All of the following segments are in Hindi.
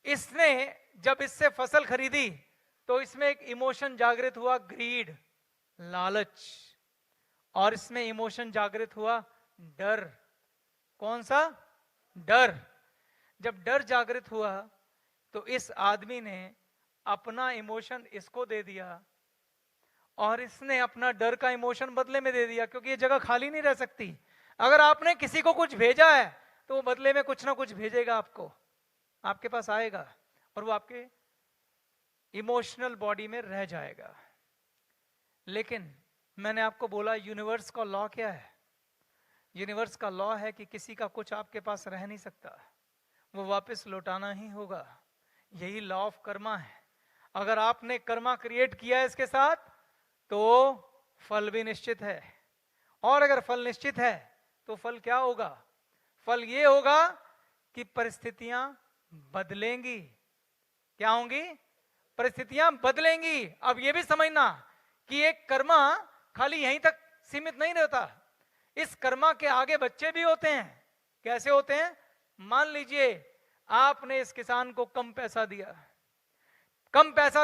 इसने जब इससे फसल खरीदी तो इसमें एक इमोशन जागृत हुआ, ग्रीड, लालच, और इसमें इमोशन जागृत हुआ डर। कौन सा? डर। जब डर जागृत हुआ तो इस आदमी ने अपना इमोशन इसको दे दिया और इसने अपना डर का इमोशन बदले में दे दिया, क्योंकि ये जगह खाली नहीं रह सकती। अगर आपने किसी को कुछ भेजा है तो वो बदले में कुछ ना कुछ भेजेगा आपको, आपके पास आएगा और वो आपके इमोशनल बॉडी में रह जाएगा। लेकिन मैंने आपको बोला यूनिवर्स का लॉ क्या है? यूनिवर्स का लॉ है कि किसी का कुछ आपके पास रह नहीं सकता, वो वापस लौटाना ही होगा। यही लॉ ऑफ कर्मा है। अगर आपने कर्मा क्रिएट किया है इसके साथ तो फल भी निश्चित है, और अगर फल निश्चित है तो फल क्या होगा? फल ये होगा कि परिस्थितियां बदलेंगी। क्या होंगी? परिस्थितियां बदलेंगी। अब ये भी समझना कि एक कर्मा खाली यहीं तक सीमित नहीं रहता, इस कर्मा के आगे बच्चे भी होते हैं। कैसे होते हैं? मान लीजिए आपने इस किसान को कम पैसा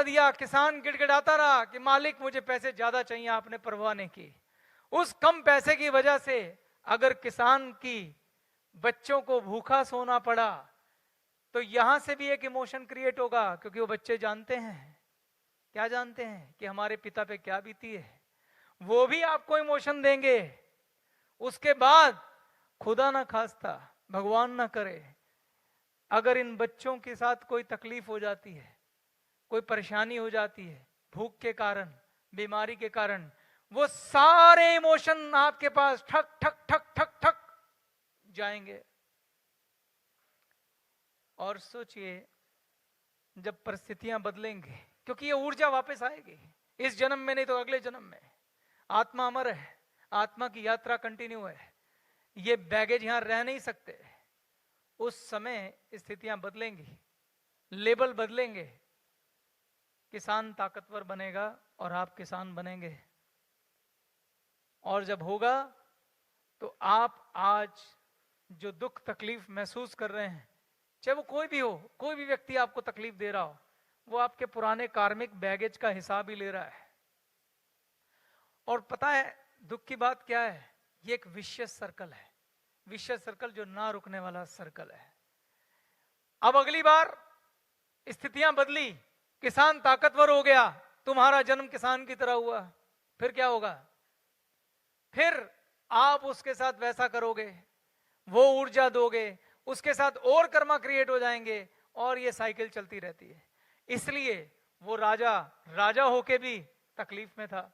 दिया, किसान गिड़गिड़ाता रहा कि मालिक मुझे पैसे ज्यादा चाहिए, आपने परवाह नहीं की। उस कम पैसे की वजह से अगर किसान की बच्चों को भूखा सोना पड़ा तो यहां से भी एक इमोशन क्रिएट होगा, क्योंकि वो बच्चे जानते हैं, क्या जानते हैं कि हमारे पिता पे क्या बीती है। वो भी आपको इमोशन देंगे। उसके बाद खुदा ना खास्ता, भगवान ना करे, अगर इन बच्चों के साथ कोई तकलीफ हो जाती है, कोई परेशानी हो जाती है, भूख के कारण, बीमारी के कारण, वो सारे इमोशन आपके पास ठक ठक ठक ठक ठक जाएंगे। और सोचिए जब परिस्थितियां बदलेंगे, क्योंकि ये ऊर्जा वापस आएगी, इस जन्म में नहीं तो अगले जन्म में। आत्मा अमर है, आत्मा की यात्रा कंटिन्यू है, ये बैगेज यहां रह नहीं सकते। उस समय स्थितियां बदलेंगी, लेबल बदलेंगे, किसान ताकतवर बनेगा और आप किसान बनेंगे। और जब होगा तो आप आज जो दुख तकलीफ महसूस कर रहे हैं, चाहे वो कोई भी हो, कोई भी व्यक्ति आपको तकलीफ दे रहा हो, वो आपके पुराने कार्मिक बैगेज का हिसाब ही ले रहा है। और पता है दुख की बात क्या है? ये एक विशेष सर्कल है, विशेष सर्कल जो ना रुकने वाला सर्कल है। अब अगली बार स्थितियां बदली, किसान ताकतवर हो गया, तुम्हारा जन्म किसान की तरह हुआ, फिर क्या होगा? फिर आप उसके साथ वैसा करोगे, वो ऊर्जा दोगे, उसके साथ और कर्मा क्रिएट हो जाएंगे, और ये साइकिल चलती रहती है। इसलिए वो राजा राजा होके भी तकलीफ में था।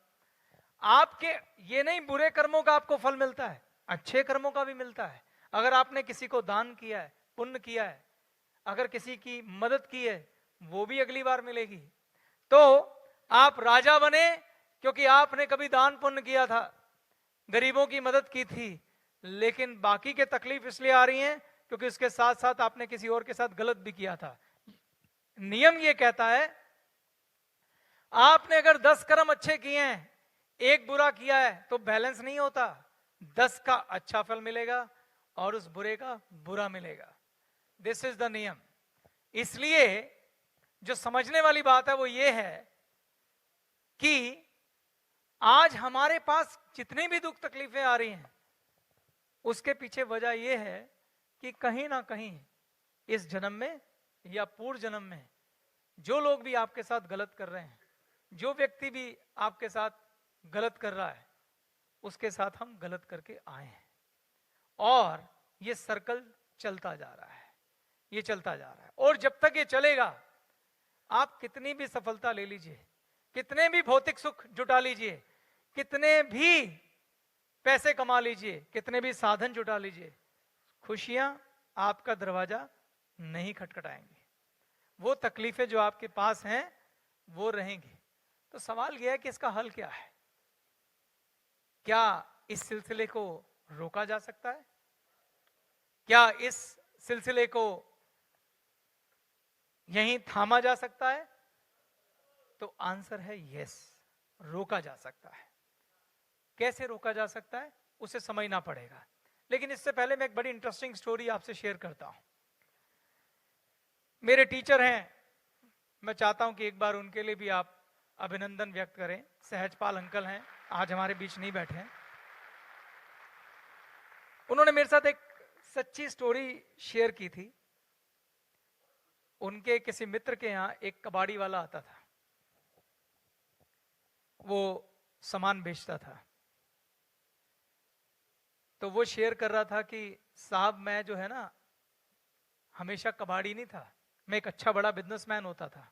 आपके ये नहीं बुरे कर्मों का आपको फल मिलता है, अच्छे कर्मों का भी मिलता है। अगर आपने किसी को दान किया है, पुण्य किया है, अगर किसी की मदद की है, वो भी अगली बार मिलेगी। तो आप राजा बने क्योंकि आपने कभी दान पुण्य किया था, गरीबों की मदद की थी, लेकिन बाकी के तकलीफ इसलिए आ रही हैं क्योंकि उसके साथ साथ आपने किसी और के साथ गलत भी किया था। नियम ये कहता है आपने अगर 10 कर्म अच्छे किए हैं, एक बुरा किया है, तो बैलेंस नहीं होता, 10 का अच्छा फल मिलेगा और उस बुरे का बुरा मिलेगा। दिस इज द नियम। इसलिए जो समझने वाली बात है वो ये है कि आज हमारे पास जितनी भी दुख तकलीफें आ रही हैं, उसके पीछे वजह यह है कि कहीं ना कहीं इस जन्म में या पूर्व जन्म में जो लोग भी आपके साथ गलत कर रहे हैं, जो व्यक्ति भी आपके साथ गलत कर रहा है, उसके साथ हम गलत करके आए हैं, और ये सर्कल चलता जा रहा है, ये चलता जा रहा है। और जब तक ये चलेगा, आप कितनी भी सफलता ले लीजिए, कितने भी भौतिक सुख जुटा लीजिए, कितने भी पैसे कमा लीजिए, कितने भी साधन जुटा लीजिए, खुशियां आपका दरवाजा नहीं खटखटाएंगी। वो तकलीफें जो आपके पास हैं वो रहेंगी। तो सवाल यह है कि इसका हल क्या है? क्या इस सिलसिले को रोका जा सकता है? क्या इस सिलसिले को यहीं थामा जा सकता है? तो आंसर है यस, रोका जा सकता है। कैसे रोका जा सकता है उसे समझना पड़ेगा। लेकिन इससे पहले मैं एक बड़ी इंटरेस्टिंग स्टोरी आपसे शेयर करता हूं। मेरे टीचर हैं, मैं चाहता हूं कि एक बार उनके लिए भी आप अभिनंदन व्यक्त करें। सहजपाल अंकल हैं, आज हमारे बीच नहीं बैठे हैं। उन्होंने मेरे साथ एक सच्ची स्टोरी शेयर की थी। उनके किसी मित्र के यहां एक कबाड़ी वाला आता था, वो सामान बेचता था। तो वो शेयर कर रहा था कि साहब मैं जो है ना हमेशा कबाड़ी नहीं था, मैं एक अच्छा बड़ा बिजनेसमैन होता था।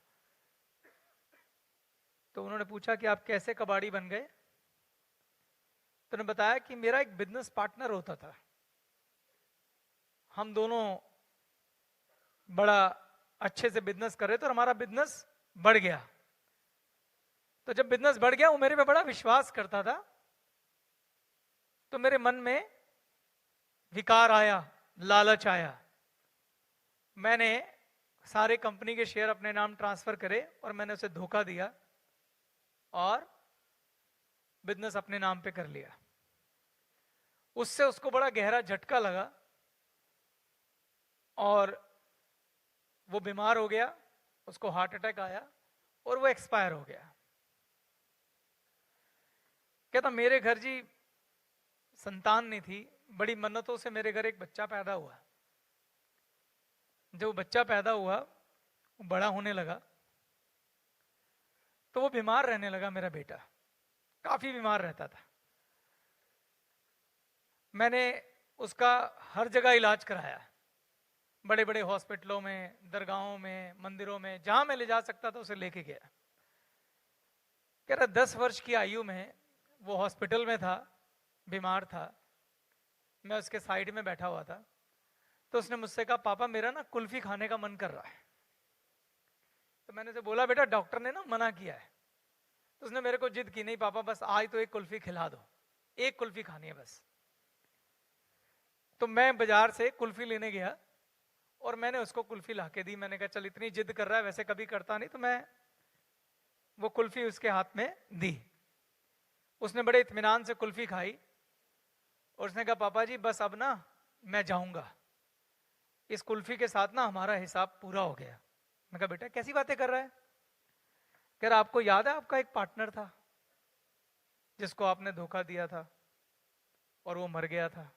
तो उन्होंने पूछा कि आप कैसे कबाड़ी बन गए? तो उन्होंने बताया कि मेरा एक बिजनेस पार्टनर होता था, हम दोनों बड़ा अच्छे से बिजनेस कर रहे थे और हमारा बिजनेस बढ़ गया। तो जब बिजनेस बढ़ गया वो मेरे पे बड़ा विश्वास करता था, तो मेरे मन में विकार आया, लालच आया। मैंने सारे कंपनी के शेयर अपने नाम ट्रांसफर करे और मैंने उसे धोखा दिया और बिजनेस अपने नाम पे कर लिया। उससे उसको बड़ा गहरा झटका लगा और वो बीमार हो गया, उसको हार्ट अटैक आया और वो एक्सपायर हो गया। कहता मेरे घर जी संतान नहीं थी, बड़ी मन्नतों से मेरे घर एक बच्चा पैदा हुआ। जब बच्चा पैदा हुआ, वो बड़ा होने लगा, तो वो बीमार रहने लगा। मेरा बेटा काफी बीमार रहता था। मैंने उसका हर जगह इलाज कराया, बड़े बड़े हॉस्पिटलों में, दरगाहों में, मंदिरों में, जहां मैं ले जा सकता था उसे लेके गया। कह रहा 10 वर्ष की आयु में वो हॉस्पिटल में था, बीमार था, मैं उसके साइड में बैठा हुआ था। तो उसने मुझसे कहा पापा मेरा ना कुल्फी खाने का मन कर रहा है। तो मैंने उसे बोला बेटा डॉक्टर ने ना मना किया है। तो उसने मेरे को जिद की, नहीं पापा बस आज तो एक कुल्फी खिला दो, एक कुल्फी खानी है बस। तो मैं बाजार से कुल्फी लेने गया और मैंने उसको कुल्फी लाके दी। मैंने कहा चल इतनी जिद कर रहा है, वैसे कभी करता नहीं, तो मैं वो कुल्फी उसके हाथ में दी। उसने बड़े इत्मीनान से कुल्फी खाई और उसने कहा पापा जी बस अब ना मैं जाऊंगा, इस कुल्फी के साथ ना हमारा हिसाब पूरा हो गया। मैं कहा बेटा कैसी बातें कर रहा है? कह रहा आपको याद है आपका एक पार्टनर था जिसको आपने धोखा दिया था और वो मर गया था?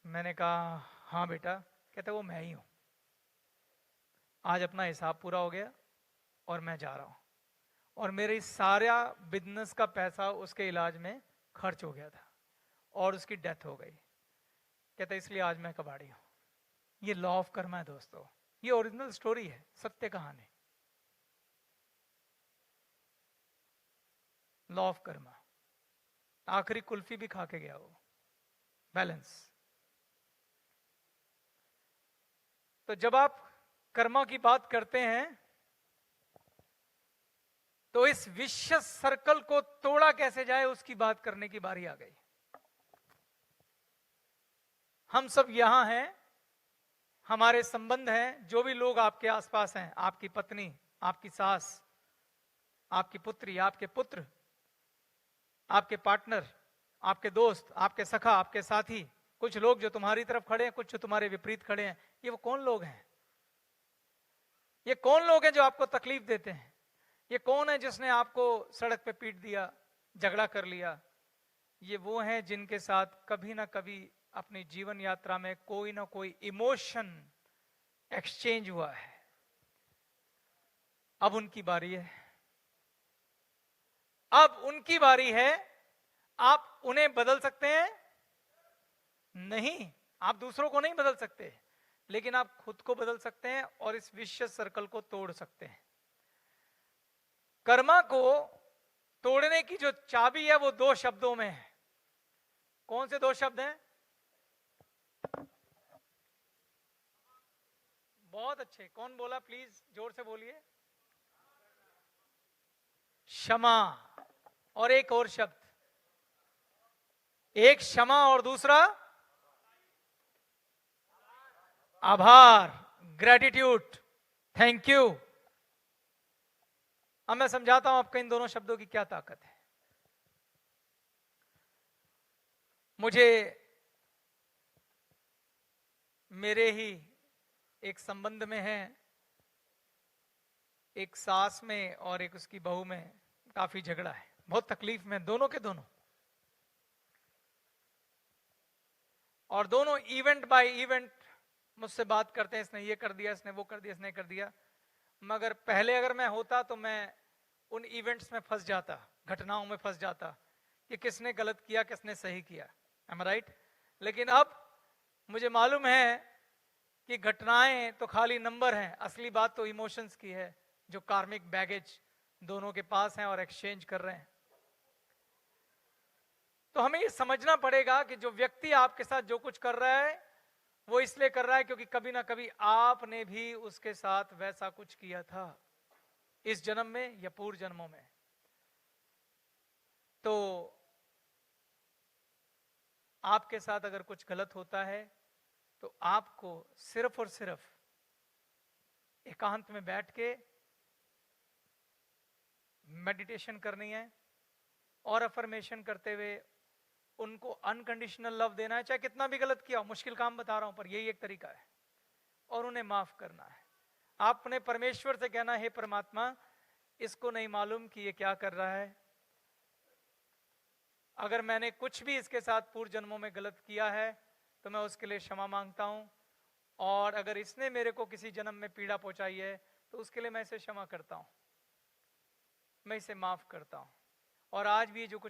मैंने कहा हाँ बेटा। कहते वो मैं ही हूं, आज अपना हिसाब पूरा हो गया और मैं जा रहा हूं। और मेरे सारा बिजनेस का पैसा उसके इलाज में खर्च हो गया था और उसकी डेथ हो गई। कहते इसलिए आज मैं कबाड़ी हूं। ये लॉ ऑफ कर्मा है दोस्तों, ये ओरिजिनल स्टोरी है, सत्य कहानी। Law of Karma. आखिरी कुल्फी भी खा के गया वो, बैलेंस। तो जब आप कर्मा की बात करते हैं तो इस विशियस सर्कल को तोड़ा कैसे जाए उसकी बात करने की बारी आ गई। हम सब यहां हैं, हमारे संबंध हैं, जो भी लोग आपके आसपास हैं, आपकी पत्नी, आपकी सास, आपकी पुत्री, आपके पुत्र, आपके पार्टनर, आपके दोस्त, आपके सखा, आपके साथी, कुछ लोग जो तुम्हारी तरफ खड़े हैं, कुछ जो तुम्हारे विपरीत खड़े हैं। ये वो कौन लोग हैं? ये कौन लोग हैं जो आपको तकलीफ देते हैं? ये कौन है जिसने आपको सड़क पे पीट दिया, झगड़ा कर लिया? ये वो हैं जिनके साथ कभी ना कभी अपनी जीवन यात्रा में कोई ना कोई इमोशन एक्सचेंज हुआ है। अब उनकी बारी है, अब उनकी बारी है। आप उन्हें बदल सकते हैं? नहीं, आप दूसरों को नहीं बदल सकते, लेकिन आप खुद को बदल सकते हैं और इस विशियस सर्कल को तोड़ सकते हैं। कर्मा को तोड़ने की जो चाबी है वो 2 शब्दों में है। कौन से 2 शब्द हैं? बहुत अच्छे, कौन बोला? प्लीज जोर से बोलिए। क्षमा। और एक और शब्द, एक क्षमा और दूसरा आभार, ग्रेटिट्यूड, थैंक यू। अब मैं समझाता हूं आपको इन दोनों शब्दों की क्या ताकत है। मुझे मेरे ही एक संबंध में है, एक सास में और एक उसकी बहू में काफी झगड़ा है, बहुत तकलीफ में दोनों के दोनों, और दोनों इवेंट बाय इवेंट मुझसे बात करते हैं, इसने ये कर दिया, इसने वो कर दिया, इसने कर दिया। मगर पहले अगर मैं होता तो मैं उन इवेंट्स में फंस जाता, घटनाओं में फंस जाता कि किसने गलत किया, किसने सही किया। एम आई राइट? लेकिन अब मुझे मालूम है कि घटनाएं तो खाली नंबर हैं, असली बात तो इमोशंस की है, जो कार्मिक बैगेज दोनों के पास हैं और एक्सचेंज कर रहे हैं। तो हमें ये समझना पड़ेगा कि जो व्यक्ति आपके साथ जो कुछ कर रहा है वो इसलिए कर रहा है क्योंकि कभी ना कभी आपने भी उसके साथ वैसा कुछ किया था, इस जन्म में या पूर्व जन्मों में। तो आपके साथ अगर कुछ गलत होता है तो आपको सिर्फ और सिर्फ एकांत में बैठ के मेडिटेशन करनी है और अफर्मेशन करते हुए उनको अनकंडीशनल लव देना है, चाहे कितना भी गलत किया हो। मुश्किल काम बता रहा हूं पर यही एक तरीका है, और उन्हें माफ करना है। आपने परमेश्वर से कहना है, हे परमात्मा, इसको नहीं मालूम कि ये क्या कर रहा है, अगर मैंने कुछ भी इसके साथ पूर्व जन्मों में गलत किया है तो मैं उसके लिए क्षमा मांगता हूं, और अगर इसने मेरे को किसी जन्म में पीड़ा पहुंचाई है तो उसके लिए मैं इसे क्षमा करता हूं, मैं इसे माफ करता हूं। और आज भी जो कुछ